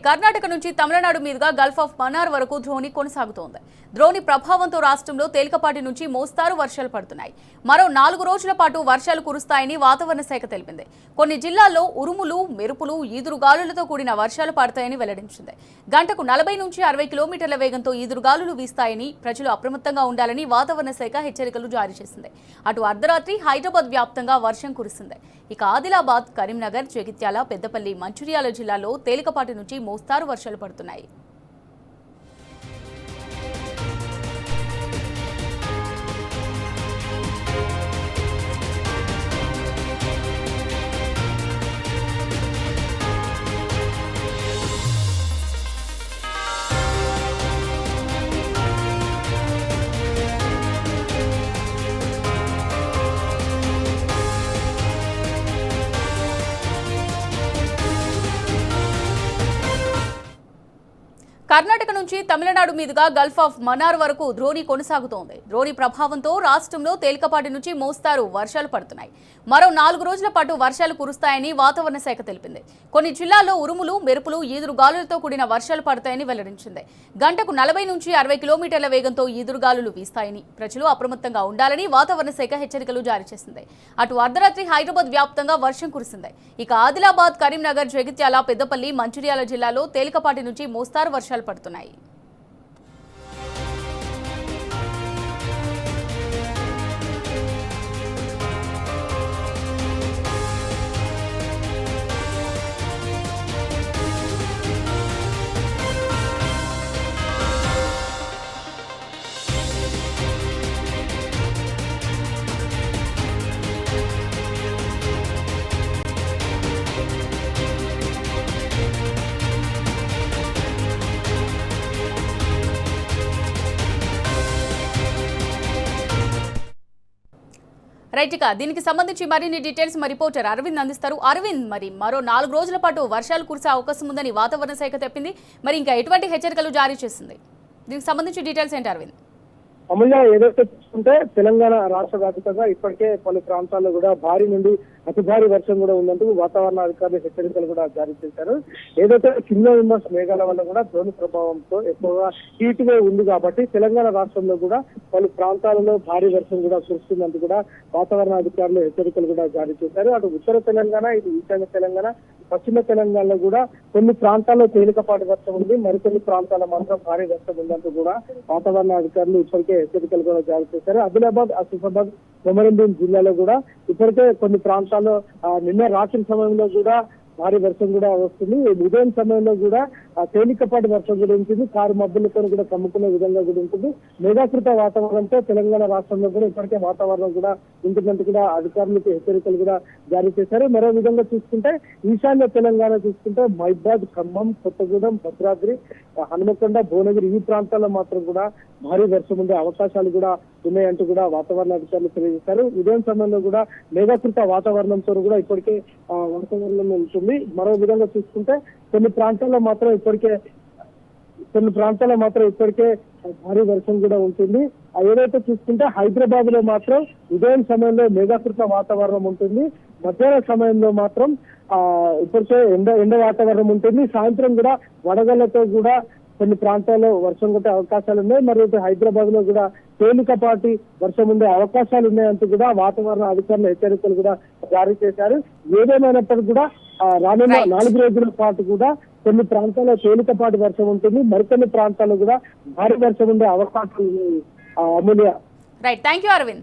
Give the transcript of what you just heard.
కర్ణాటక నుంచి తమిళనాడు మీదుగా Gulf of Mannar వరకు ద్రోణి కొనసాగుతోంది. ద్రోణి ప్రభావంతో రాష్ట్రంలో తేలికపాటి నుంచి మోస్తారు వర్షాలు పడుతున్నాయి. మరో 4 రోజుల పాటు వర్షాలు కురుస్తాయని వాతావరణ శాఖ తెలిపింది. కొన్ని జిల్లాల్లో ఉరుములు, మెరుపులు, ఈదురుగాలులతో కూడిన వర్షాలు పడతాయని వెల్లడించింది. గంటకు 40 నుంచి 60 కిలోమీటర్ల వేగంతో ఈదురుగాలులు వీస్తాయని ప్రజలు అప్రమత్తంగా ఉండాలని వాతావరణ శాఖ హెచ్చరికలు జారీ చేసింది. అటు అర్ధరాత్రి హైదరాబాద్ వ్యాప్తంగా వర్షం కురిసింది. ఇక ఆదిలాబాద్, కరీంనగర్, జగిత్యాల, పెద్దపల్లి, మంచిర్యాల జిల్లాలో తేలికపాటి నుంచి మోస్తారు వర్షాలు పడుతున్నాయి. కర్ణాటక నుంచి తమిళనాడు మీదుగా గల్ఫ్ ఆఫ్ మన్నార్ వరకు ద్రోణి కొనసాగుతోంది. ద్రోణి ప్రభావంతో రాష్ట్రంలో తేలికపాటి నుంచి మోస్తారు వర్షాలు పడుతున్నాయి. మరో 4 రోజుల పాటు వర్షాలు కురుస్తాయని వాతావరణ శాఖ తెలిపింది. కొన్ని జిల్లాల్లో ఉరుములు, మెరుపులు, ఈదురుగాలులతో కూడిన వర్షాలు పడతాయని వెల్లడించింది. గంటకు 40 నుంచి 60 కిలోమీటర్ల వేగంతో ఈదురుగాలులు వీస్తాయని ప్రజలు అప్రమత్తంగా ఉండాలని వాతావరణ శాఖ హెచ్చరికలు జారీ చేసింది. అటు అర్ధరాత్రి హైదరాబాద్ వ్యాప్తంగా వర్షం కురిసింది. ఇక ఆదిలాబాద్, కరీంనగర్, జగిత్యాల, పెద్దపల్లి, మంచిర్యాల జిల్లాలో తేలికపాటి నుంచి మోస్తారు వర్షాలు పడుతున్నాయి. రైట్, ఇక దీనికి సంబంధించి మరిన్ని డీటెయిల్స్ మా రిపోర్టర్ అరవింద్ అందిస్తారు. అరవింద్, మరి మరో 4 రోజుల పాటు వర్షాలు కురిసే అవకాశం ఉందని వాతావరణ శాఖ చెప్పింది. మరి ఇంకా ఎటువంటి హెచ్చరికలు జారీ చేసింది? దీనికి సంబంధించి డీటెయిల్స్ ఏంటి అరవింద్? అమూల్య, ఏదైతే చూసుకుంటే తెలంగాణ రాష్ట్ర వ్యాప్తంగా ఇప్పటికే పలు ప్రాంతాల్లో కూడా భారీ నుండి అతి భారీ వర్షం కూడా ఉందంటూ వాతావరణ అధికారులు హెచ్చరికలు కూడా జారీ చేశారు. ఏదైతే కింద ఉన్న మేఘాల వల్ల కూడా ద్రోణి ప్రభావంతో ఎక్కువగా హీట్ వేవ్ ఉంది కాబట్టి తెలంగాణ రాష్ట్రంలో కూడా పలు ప్రాంతాలలో భారీ వర్షం కూడా కురుస్తుందంటూ కూడా వాతావరణ అధికారులు హెచ్చరికలు కూడా జారీ చేశారు. అటు ఉత్తర తెలంగాణ, ఇటు ఈశాన్య తెలంగాణ, పశ్చిమ తెలంగాణలో కూడా కొన్ని ప్రాంతాల్లో తేలికపాటి వర్షం ఉంది, మరికొన్ని ప్రాంతాల్లో మాత్రం భారీ వర్షం ఉందంటూ కూడా వాతావరణ అధికారులు ఇప్పటికే హెచ్చరికలు కూడా జారీ చేశారు. ఆదిలాబాద్, ఆసిఫాబాద్, కొమరంభీం జిల్లాలో కూడా ఇప్పటికే కొన్ని ప్రాంతాల్లో నిన్న రాత్రి సమయంలో కూడా భారీ వర్షం కూడా వస్తుంది. ఉదయం సమయంలో కూడా తేలికపాటి వర్షం కూడా ఉంటుంది. కారు మబ్బులతో కూడా కమ్ముకునే విధంగా కూడా ఉంటుంది. మేఘాకృత వాతావరణంతో తెలంగాణ రాష్ట్రంలో కూడా ఇప్పటికే వాతావరణం కూడా ఉంటుందంటూ కూడా అధికారులకు హెచ్చరికలు కూడా జారీ చేశారు. మరో విధంగా చూసుకుంటే ఈశాన్య తెలంగాణ చూసుకుంటే మైబాద్, ఖమ్మం, కొత్తగూడెం, భద్రాద్రి, హనుమకొండ, భువనగిరి ఈ ప్రాంతాల్లో మాత్రం కూడా భారీ వర్షం ఉండే అవకాశాలు కూడా ఉన్నాయంటూ కూడా వాతావరణ అధికారులు తెలియజేశారు. ఉదయం సమయంలో కూడా మేఘాకృత వాతావరణంతో కూడా ఇప్పటికే వాతావరణం ఉంటుంది. మరో విధంగా చూసుకుంటే కొన్ని ప్రాంతాల్లో మాత్రం ఇప్పటికే భారీ వర్షం కూడా ఉంటుంది. ఏదైతే చూసుకుంటే హైదరాబాద్ లో మాత్రం ఉదయం సమయంలో మేఘాకృత వాతావరణం ఉంటుంది. మధ్యాహ్న సమయంలో మాత్రం ఇప్పటికే ఎండ వాతావరణం ఉంటుంది. సాయంత్రం కూడా వడగళ్లతో కూడా కొన్ని ప్రాంతాల్లో వర్షం కొట్టే అవకాశాలు ఉన్నాయి. మరియు హైదరాబాద్ లో కూడా తేలికపాటి వర్షం ఉండే అవకాశాలు ఉన్నాయంటూ కూడా వాతావరణ అధికారులు హెచ్చరికలు కూడా జారీ చేశారు. ఏదేమైనప్పటికీ కూడా రానున్న 4 రోజుల పాటు కూడా కొన్ని ప్రాంతాల్లో తేలికపాటి వర్షం ఉంటుంది, మరికొన్ని ప్రాంతాల్లో కూడా భారీ వర్షం ఉండే అవకాశాలు ఉన్నాయి. Amulya. Right, thank you Arvind.